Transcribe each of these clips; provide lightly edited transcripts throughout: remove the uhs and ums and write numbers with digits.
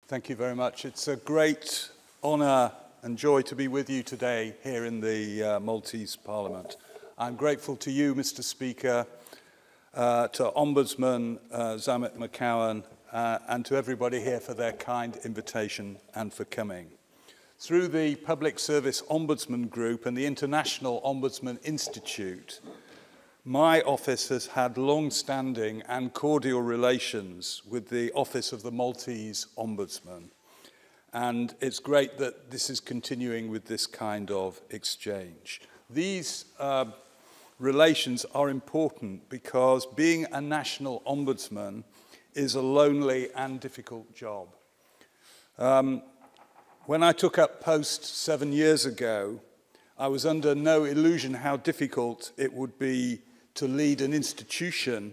Thank you very much. It's a great honour and joy to be with you today here in the Maltese Parliament. I'm grateful to you, Mr. Speaker, to Ombudsman Zamet McCowan, and to everybody here for their kind invitation and for coming. Through the Public Service Ombudsman Group and the International Ombudsman Institute, my office has had long-standing and cordial relations with the Office of the Maltese Ombudsman. And it's great that this is continuing with this kind of exchange. These relations are important because being a national ombudsman is a lonely and difficult job. When I took up post 7 years ago, I was under no illusion how difficult it would be to lead an institution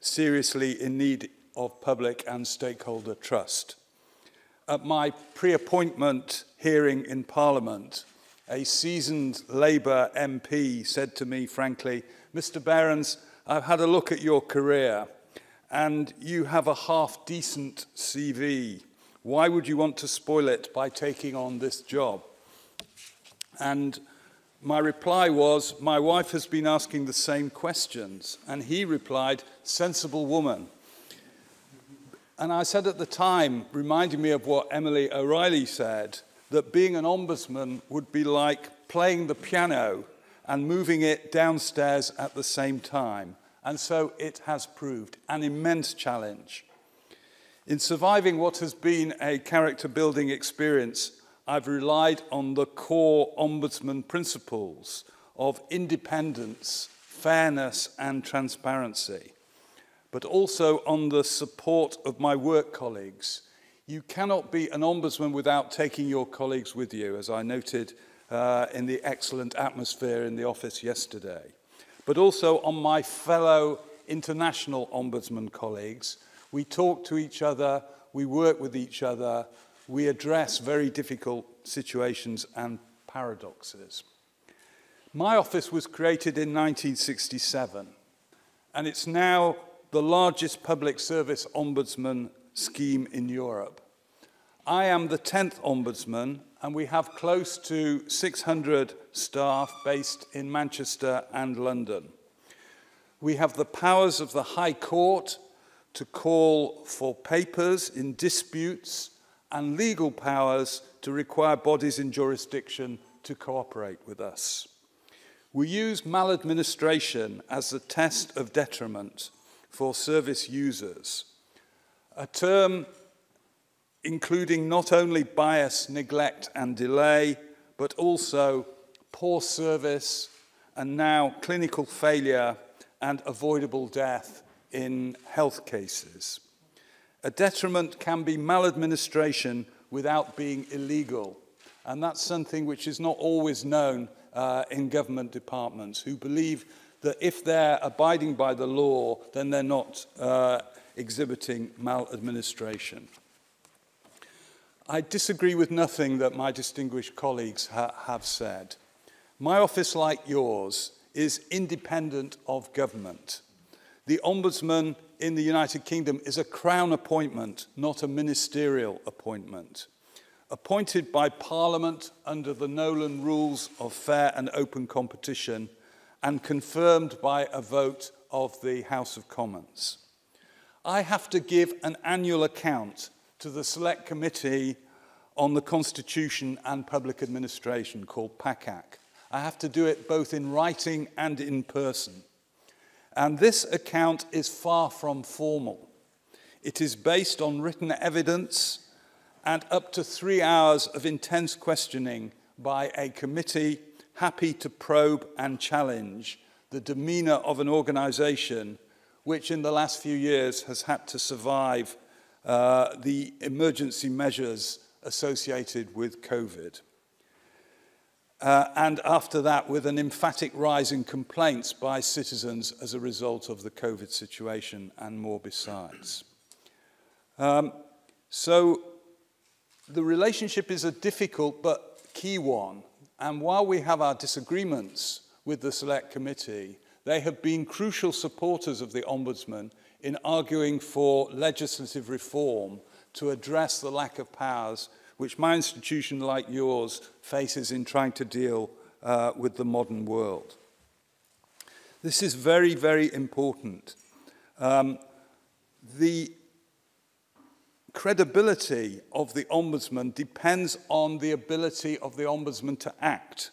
seriously in need of public and stakeholder trust. At my pre-appointment hearing in Parliament, a seasoned Labour MP said to me, frankly, "Mr. Behrens, I've had a look at your career and you have a half-decent CV. Why would you want to spoil it by taking on this job?" And my reply was, my wife has been asking the same questions. And he replied, "Sensible woman." And I said at the time, reminding me of what Emily O'Reilly said, that being an ombudsman would be like playing the piano and moving it downstairs at the same time. And so it has proved an immense challenge. In surviving what has been a character-building experience, I've relied on the core ombudsman principles of independence, fairness, and transparency, but also on the support of my work colleagues. You cannot be an ombudsman without taking your colleagues with you, as I noted in the excellent atmosphere in the office yesterday. But also on my fellow international ombudsman colleagues. We talk to each other, we work with each other, we address very difficult situations and paradoxes. My office was created in 1967, and it's now the largest public service ombudsman scheme in Europe. I am the 10th ombudsman, and we have close to 600 staff based in Manchester and London. We have the powers of the High Court to call for papers in disputes and legal powers to require bodies in jurisdiction to cooperate with us. We use maladministration as the test of detriment for service users, a term including not only bias, neglect and delay, but also poor service and now clinical failure and avoidable death in health cases. A detriment can be maladministration without being illegal. And that's something which is not always known in government departments, who believe that if they're abiding by the law, then they're not exhibiting maladministration. I disagree with nothing that my distinguished colleagues have said. My office, like yours, is independent of government. The Ombudsman in the United Kingdom is a Crown appointment, not a ministerial appointment. Appointed by Parliament under the Nolan rules of fair and open competition and confirmed by a vote of the House of Commons. I have to give an annual account to the Select Committee on the Constitution and Public Administration, called PACAC. I have to do it both in writing and in person. And this account is far from formal. It is based on written evidence and up to 3 hours of intense questioning by a committee happy to probe and challenge the demeanour of an organisation which in the last few years has had to survive the emergency measures associated with COVID. And after that, with an emphatic rise in complaints by citizens as a result of the COVID situation and more besides. So the relationship is a difficult but key one. And while we have our disagreements with the Select Committee, they have been crucial supporters of the Ombudsman in arguing for legislative reform to address the lack of powers which my institution, like yours, faces in trying to deal with the modern world. This is very, very important. The credibility of the Ombudsman depends on the ability of the Ombudsman to act.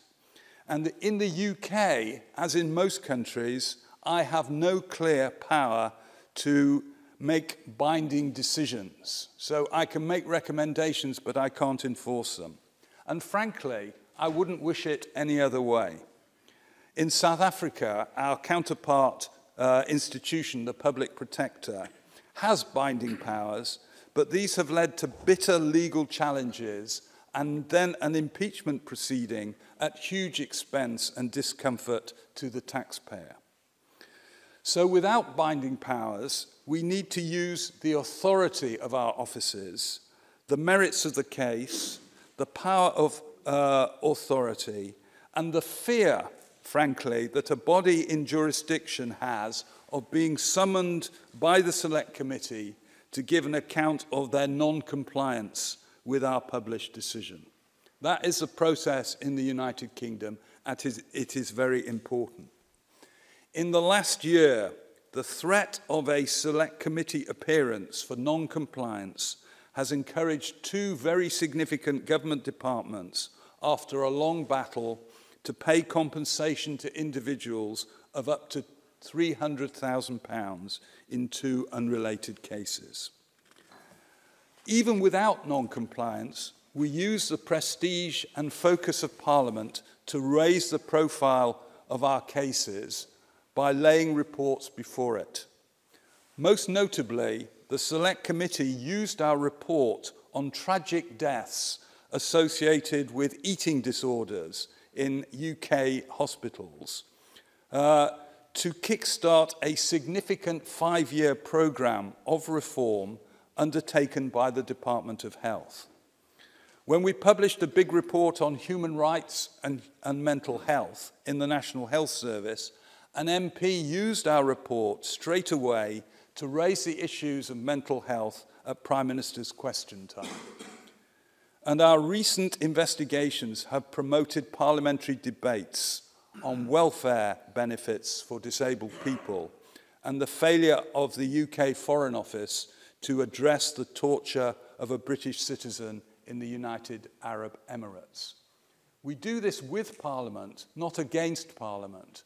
And in the UK, as in most countries, I have no clear power to make binding decisions. So I can make recommendations, but I can't enforce them. And frankly, I wouldn't wish it any other way. In South Africa, our counterpart institution, the Public Protector, has binding powers, but these have led to bitter legal challenges and then an impeachment proceeding at huge expense and discomfort to the taxpayer. So without binding powers, we need to use the authority of our offices, the merits of the case, the power of authority, and the fear, frankly, that a body in jurisdiction has of being summoned by the Select Committee to give an account of their non-compliance with our published decision. That is the process in the United Kingdom, and it is very important. In the last year, the threat of a Select Committee appearance for non-compliance has encouraged two very significant government departments, after a long battle, to pay compensation to individuals of up to £300,000 in two unrelated cases. Even without non-compliance, we use the prestige and focus of Parliament to raise the profile of our cases by laying reports before it. Most notably, the Select Committee used our report on tragic deaths associated with eating disorders in UK hospitals to kickstart a significant 5-year programme of reform undertaken by the Department of Health. When we published a big report on human rights and mental health in the National Health Service, an MP used our report straight away to raise the issues of mental health at Prime Minister's Question Time. And our recent investigations have promoted parliamentary debates on welfare benefits for disabled people and the failure of the UK Foreign Office to address the torture of a British citizen in the United Arab Emirates. We do this with Parliament, not against Parliament.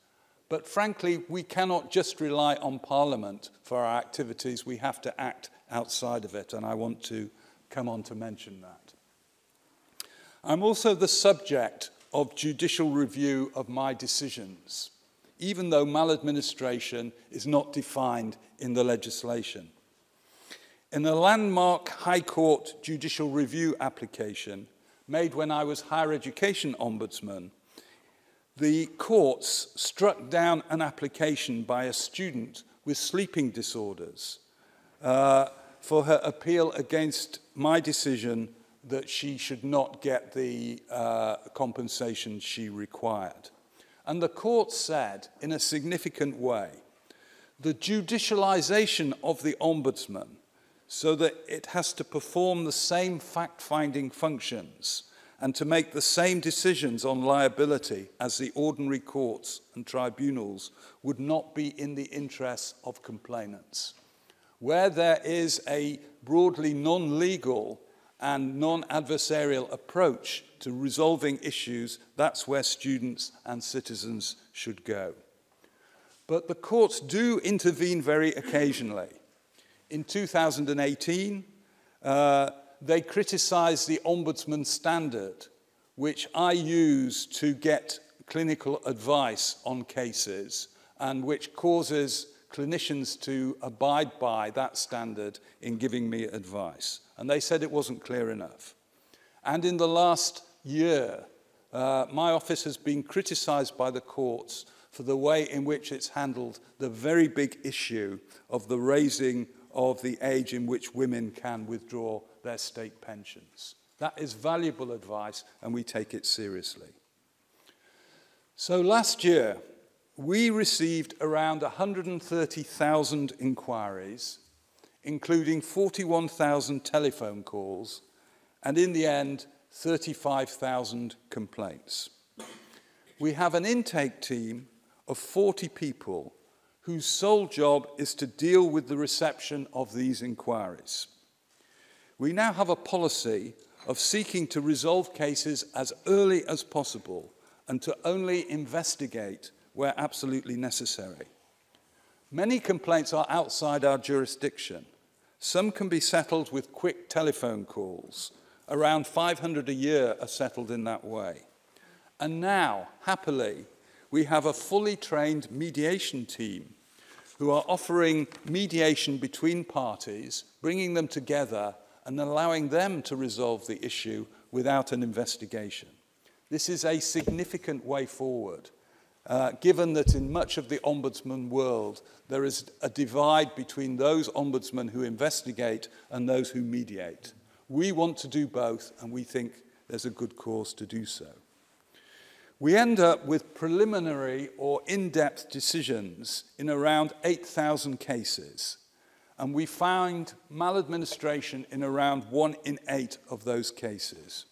But frankly, we cannot just rely on Parliament for our activities. We have to act outside of it, and I want to come on to mention that. I'm also the subject of judicial review of my decisions, even though maladministration is not defined in the legislation. In a landmark High Court judicial review application made when I was Higher Education Ombudsman, the courts struck down an application by a student with sleeping disorders for her appeal against my decision that she should not get the compensation she required. And the court said, in a significant way, the judicialization of the Ombudsman, so that it has to perform the same fact-finding functions and to make the same decisions on liability as the ordinary courts and tribunals, would not be in the interests of complainants. Where there is a broadly non-legal and non-adversarial approach to resolving issues, that's where students and citizens should go. But the courts do intervene very occasionally. In 2018, they criticised the Ombudsman standard, which I use to get clinical advice on cases and which causes clinicians to abide by that standard in giving me advice. And they said it wasn't clear enough. And in the last year, my office has been criticised by the courts for the way in which it's handled the very big issue of the raising of the age in which women can withdraw their state pensions. That is valuable advice, and we take it seriously. So last year, we received around 130,000 inquiries including 41,000 telephone calls, and in the end, 35,000 complaints. We have an intake team of 40 people whose sole job is to deal with the reception of these inquiries. We now have a policy of seeking to resolve cases as early as possible and to only investigate where absolutely necessary. Many complaints are outside our jurisdiction. Some can be settled with quick telephone calls. Around 500 a year are settled in that way. And now, happily, we have a fully trained mediation team who are offering mediation between parties, bringing them together and allowing them to resolve the issue without an investigation. This is a significant way forward, given that in much of the ombudsman world, there is a divide between those ombudsmen who investigate and those who mediate. We want to do both, and we think there's a good cause to do so. We end up with preliminary or in-depth decisions in around 8,000 cases, and we find maladministration in around 1 in 8 of those cases.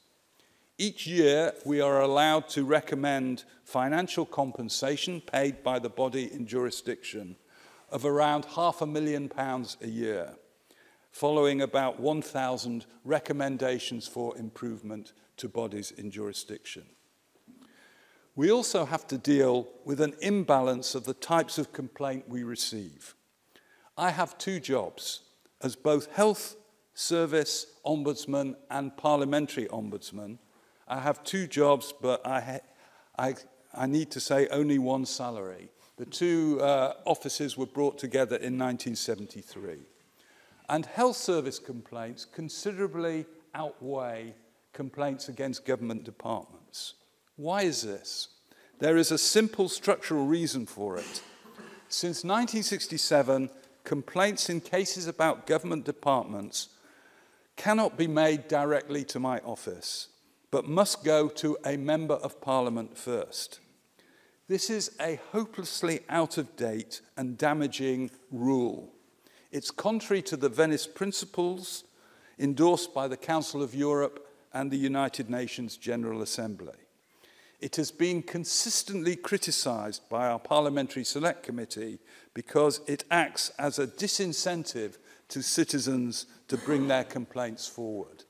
Each year, we are allowed to recommend financial compensation paid by the body in jurisdiction of around £500,000 a year, following about 1,000 recommendations for improvement to bodies in jurisdiction. We also have to deal with an imbalance of the types of complaint we receive. I have 2 jobs as both health service ombudsman and parliamentary ombudsman. I have 2 jobs, but I need to say only 1 salary. The 2 offices were brought together in 1973. And health service complaints considerably outweigh complaints against government departments. Why is this? There is a simple structural reason for it. Since 1967, complaints in cases about government departments cannot be made directly to my office, but must go to a member of Parliament first. This is a hopelessly out-of-date and damaging rule. It's contrary to the Venice Principles endorsed by the Council of Europe and the United Nations General Assembly. It has been consistently criticised by our Parliamentary Select Committee because it acts as a disincentive to citizens to bring their complaints forward.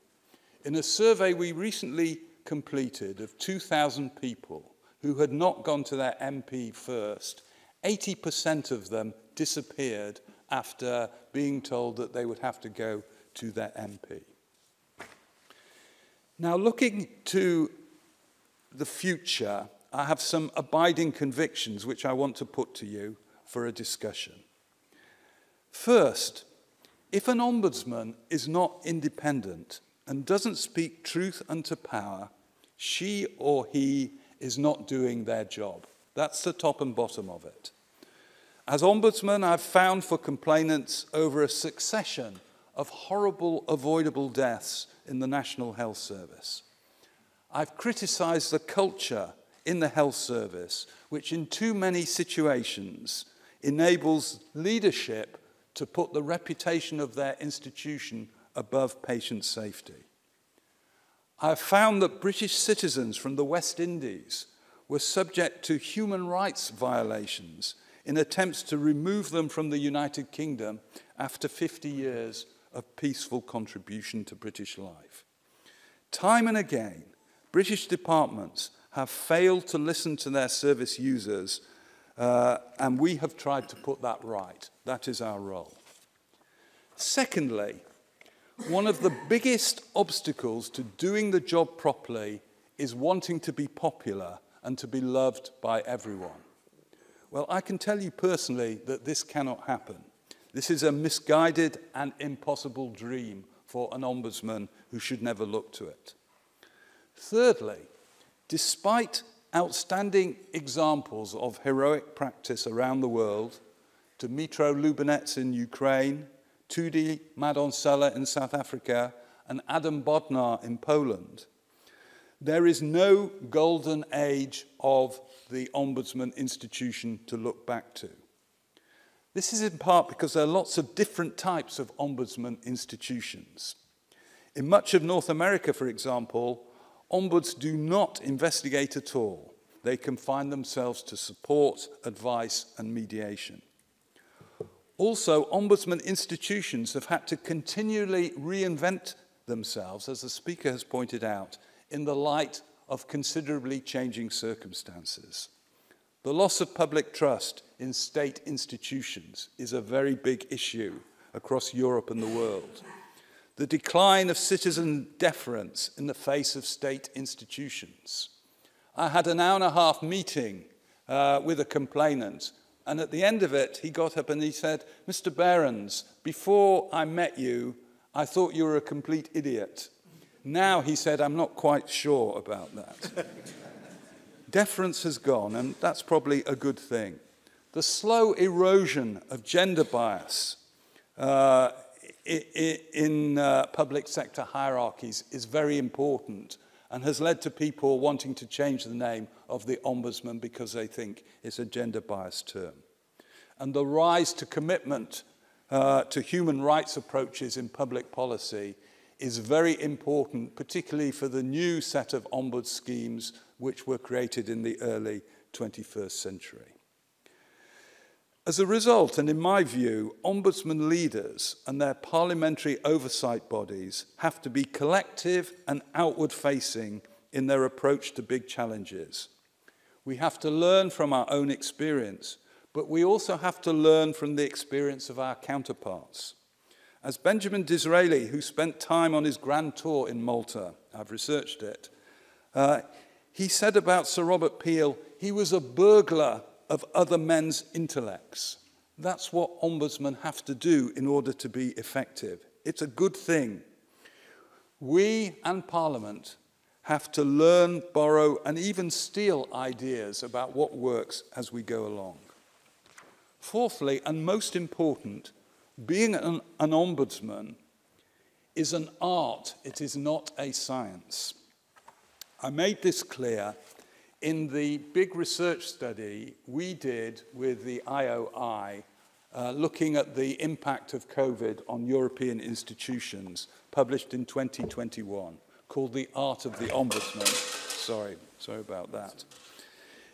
In a survey we recently completed of 2,000 people who had not gone to their MP first, 80% of them disappeared after being told that they would have to go to their MP. Now, looking to the future, I have some abiding convictions which I want to put to you for a discussion. First, if an ombudsman is not independent and doesn't speak truth unto power, she or he is not doing their job. That's the top and bottom of it. As ombudsman, I've found for complainants over a succession of horrible avoidable deaths in the National Health Service. I've criticised the culture in the health service, which in too many situations enables leadership to put the reputation of their institution above patient safety. I've found that British citizens from the West Indies were subject to human rights violations in attempts to remove them from the United Kingdom after 50 years of peaceful contribution to British life. Time and again, British departments have failed to listen to their service users, and we have tried to put that right. That is our role. Secondly, one of the biggest obstacles to doing the job properly is wanting to be popular and to be loved by everyone. Well, I can tell you personally that this cannot happen. This is a misguided and impossible dream for an ombudsman who should never look to it. Thirdly, despite outstanding examples of heroic practice around the world, Dmytro Lubinets in Ukraine, Tudi Madonsela in South Africa, and Adam Bodnar in Poland, there is no golden age of the Ombudsman institution to look back to. This is in part because there are lots of different types of ombudsman institutions. In much of North America, for example, ombuds do not investigate at all. They confine themselves to support, advice, and mediation. Also, ombudsman institutions have had to continually reinvent themselves, as the speaker has pointed out, in the light of considerably changing circumstances. The loss of public trust in state institutions is a very big issue across Europe and the world. The decline of citizen deference in the face of state institutions. I had an hour-and-a-half meeting with a complainant, and at the end of it, he got up and he said, "Mr. Behrens, before I met you, I thought you were a complete idiot. Now," he said, "I'm not quite sure about that." Deference has gone, and that's probably a good thing. The slow erosion of gender bias in public sector hierarchies is very important and has led to people wanting to change the name of the Ombudsman because they think it's a gender-biased term. And the rise to commitment to human rights approaches in public policy is very important, particularly for the new set of ombuds schemes which were created in the early 21st century. As a result, and in my view, ombudsman leaders and their parliamentary oversight bodies have to be collective and outward-facing in their approach to big challenges. We have to learn from our own experience, but we also have to learn from the experience of our counterparts. As Benjamin Disraeli, who spent time on his grand tour in Malta, I've researched it, he said about Sir Robert Peel, he was a burglar of other men's intellects. That's what ombudsmen have to do in order to be effective. It's a good thing. We and Parliament have to learn, borrow, and even steal ideas about what works as we go along. Fourthly, and most important, being an ombudsman is an art. It is not a science. I made this clear in the big research study we did with the IOI, looking at the impact of COVID on European institutions, published in 2021, called The Art of the Ombudsman. Sorry about that.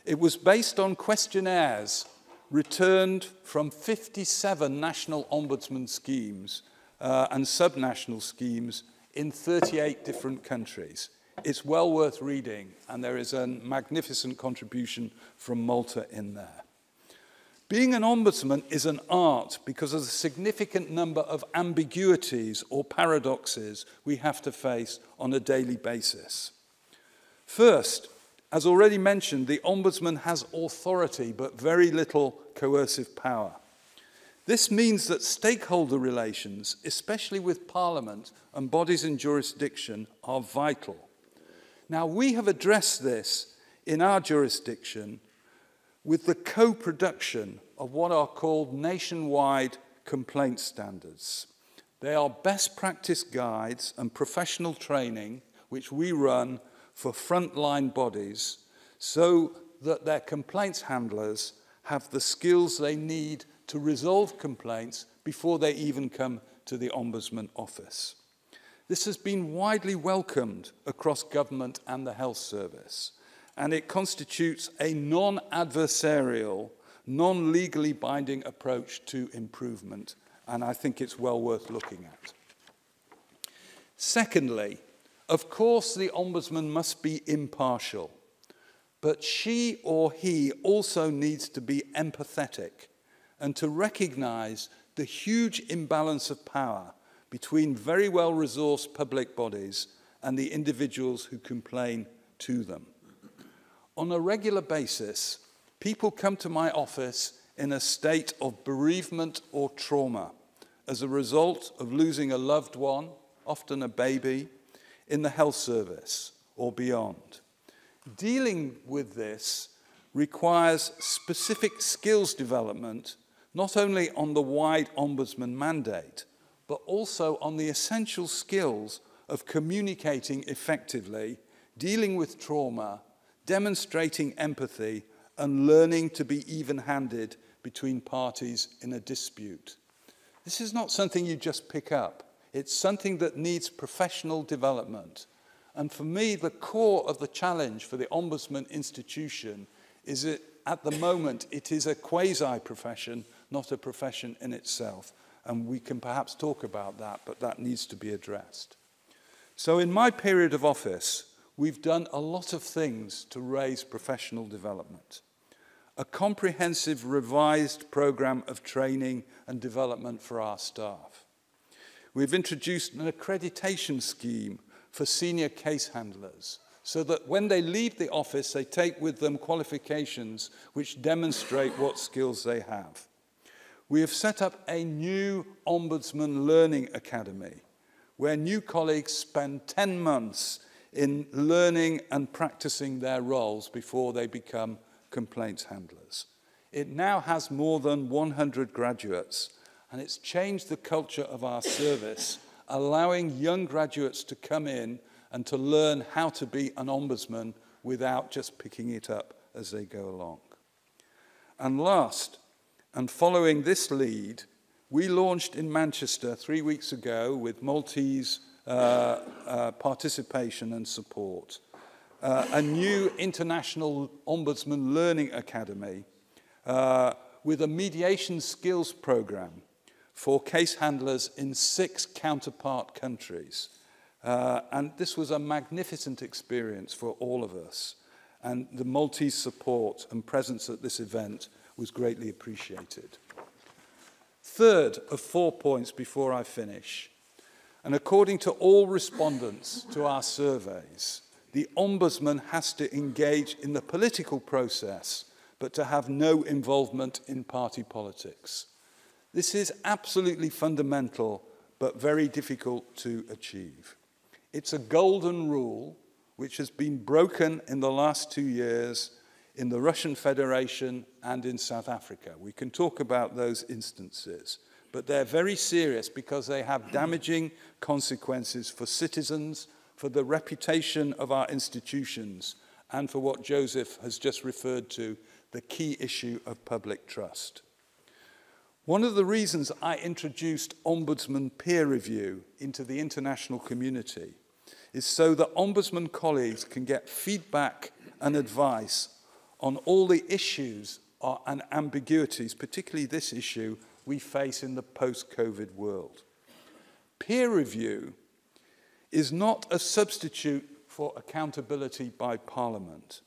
It was based on questionnaires returned from 57 national ombudsman schemes and subnational schemes in 38 different countries. It's well worth reading, and there is a magnificent contribution from Malta in there. Being an ombudsman is an art because of the significant number of ambiguities or paradoxes we have to face on a daily basis. First, as already mentioned, the ombudsman has authority but very little coercive power. This means that stakeholder relations, especially with Parliament and bodies in jurisdiction, are vital. Now, we have addressed this in our jurisdiction with the co-production of what are called nationwide complaint standards. They are best practice guides and professional training which we run for frontline bodies so that their complaints handlers have the skills they need to resolve complaints before they even come to the Ombudsman office. This has been widely welcomed across government and the health service, and it constitutes a non-adversarial, non-legally binding approach to improvement, and I think it's well worth looking at. Secondly, of course the Ombudsman must be impartial, but she or he also needs to be empathetic and to recognize the huge imbalance of power between very well-resourced public bodies and the individuals who complain to them. On a regular basis, people come to my office in a state of bereavement or trauma as a result of losing a loved one, often a baby, in the health service or beyond. Dealing with this requires specific skills development, not only on the wide Ombudsman mandate, but also on the essential skills of communicating effectively, dealing with trauma, demonstrating empathy, and learning to be even-handed between parties in a dispute. This is not something you just pick up. It's something that needs professional development. And for me, the core of the challenge for the Ombudsman institution is that at the moment it is a quasi-profession, not a profession in itself. And we can perhaps talk about that, but that needs to be addressed. So in my period of office, we've done a lot of things to raise professional development. A comprehensive revised programme of training and development for our staff. We've introduced an accreditation scheme for senior case handlers so that when they leave the office, they take with them qualifications which demonstrate what skills they have. We have set up a new Ombudsman Learning Academy where new colleagues spend 10 months in learning and practicing their roles before they become complaints handlers. It now has more than 100 graduates, and it's changed the culture of our service, allowing young graduates to come in and to learn how to be an ombudsman without just picking it up as they go along. And last, and following this lead, we launched in Manchester 3 weeks ago with Maltese participation and support, a new international Ombudsman Learning Academy with a mediation skills programme for case handlers in 6 counterpart countries. And this was a magnificent experience for all of us. And the Maltese support and presence at this event was greatly appreciated. Third of 4 points before I finish. And according to all respondents to our surveys, the Ombudsman has to engage in the political process, but to have no involvement in party politics. This is absolutely fundamental, but very difficult to achieve. It's a golden rule which has been broken in the last 2 years in the Russian Federation and in South Africa. We can talk about those instances, but they're very serious because they have damaging consequences for citizens, for the reputation of our institutions, and for what Joseph has just referred to, the key issue of public trust. One of the reasons I introduced Ombudsman peer review into the international community is so that Ombudsman colleagues can get feedback and advice on all the issues and ambiguities, particularly this issue we face in the post-COVID world. Peer review is not a substitute for accountability by Parliament,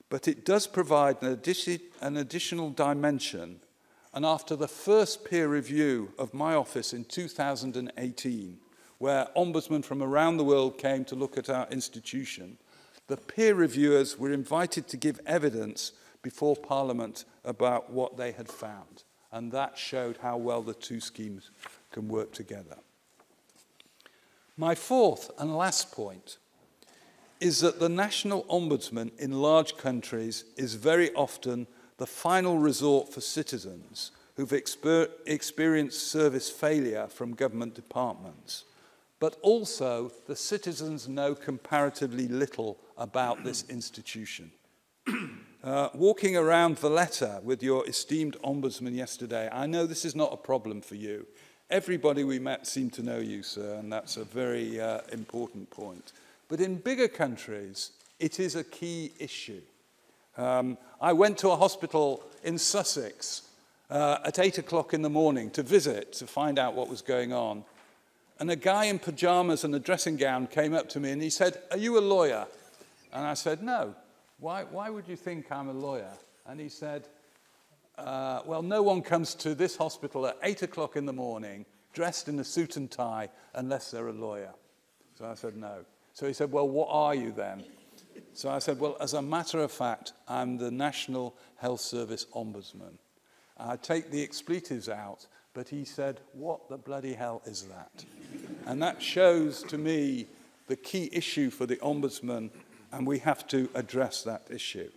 but it does provide an additional dimension. And after the first peer review of my office in 2018, where ombudsmen from around the world came to look at our institution, the peer reviewers were invited to give evidence before Parliament about what they had found. And that showed how well the two schemes can work together. My fourth and last point is that the national ombudsman in large countries is very often the final resort for citizens who've experienced service failure from government departments. But also, the citizens know comparatively little about this institution. Walking around Valletta with your esteemed ombudsman yesterday, I know this is not a problem for you. Everybody we met seemed to know you, sir, and that's a very important point. But in bigger countries, it is a key issue. I went to a hospital in Sussex at 8 o'clock in the morning to visit, to find out what was going on. And a guy in pajamas and a dressing gown came up to me and he said, "Are you a lawyer?" And I said, "No. Why would you think I'm a lawyer?" And he said, "Well, no one comes to this hospital at 8 o'clock in the morning dressed in a suit and tie unless they're a lawyer." So I said, "No." So he said, "Well, what are you then?" So I said, "Well, as a matter of fact, I'm the National Health Service Ombudsman." I take the expletives out, but he said, "What the bloody hell is that?" And that shows to me the key issue for the Ombudsman, and we have to address that issue.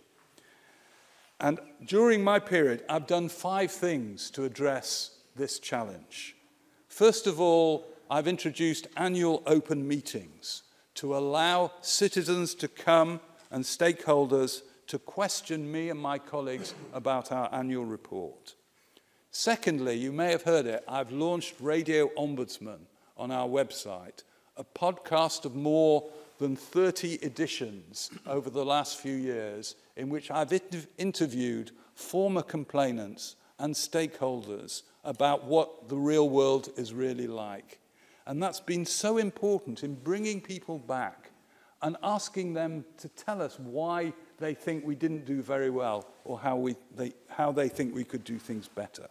And during my period, I've done 5 things to address this challenge. First of all, I've introduced annual open meetings to allow citizens to come and stakeholders to question me and my colleagues about our annual report. Secondly, you may have heard it, I've launched Radio Ombudsman on our website, a podcast of more than 30 editions over the last few years in which I've interviewed former complainants and stakeholders about what the real world is really like. And that's been so important in bringing people back and asking them to tell us why they think we didn't do very well or how they think we could do things better.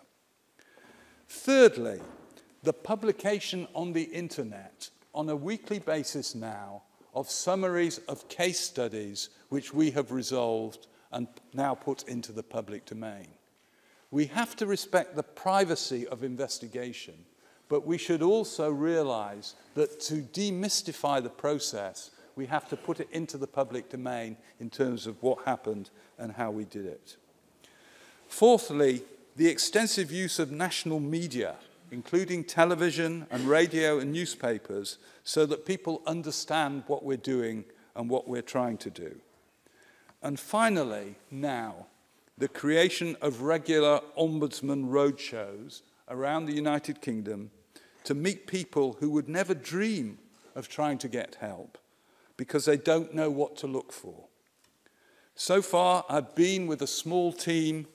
Thirdly, the publication on the internet on a weekly basis now of summaries of case studies which we have resolved and now put into the public domain. We have to respect the privacy of investigation, but we should also realize that to demystify the process, we have to put it into the public domain in terms of what happened and how we did it. Fourthly, the extensive use of national media, including television and radio and newspapers, so that people understand what we're doing and what we're trying to do. And finally, now, the creation of regular ombudsman roadshows around the United Kingdom to meet people who would never dream of trying to get help because they don't know what to look for. So far, I've been with a small team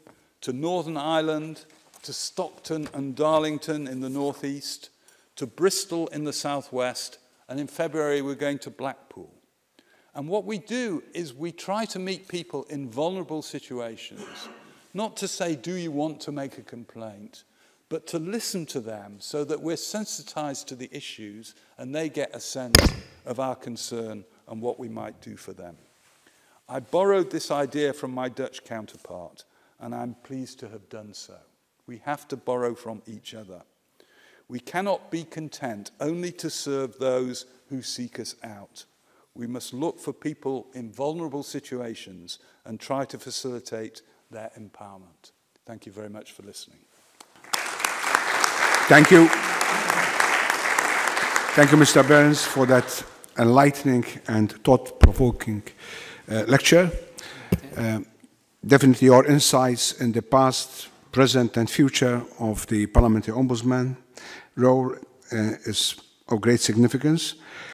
to Northern Ireland, to Stockton and Darlington in the northeast, to Bristol in the southwest, and in February we're going to Blackpool. And what we do is we try to meet people in vulnerable situations, not to say, do you want to make a complaint, but to listen to them so that we're sensitized to the issues and they get a sense of our concern and what we might do for them. I borrowed this idea from my Dutch counterpart, and I'm pleased to have done so. We have to borrow from each other. We cannot be content only to serve those who seek us out. We must look for people in vulnerable situations and try to facilitate their empowerment. Thank you very much for listening. Thank you. Thank you, Mr. Behrens, for that enlightening and thought-provoking lecture. Definitely your insights in the past, present and future of the Parliamentary Ombudsman role is of great significance.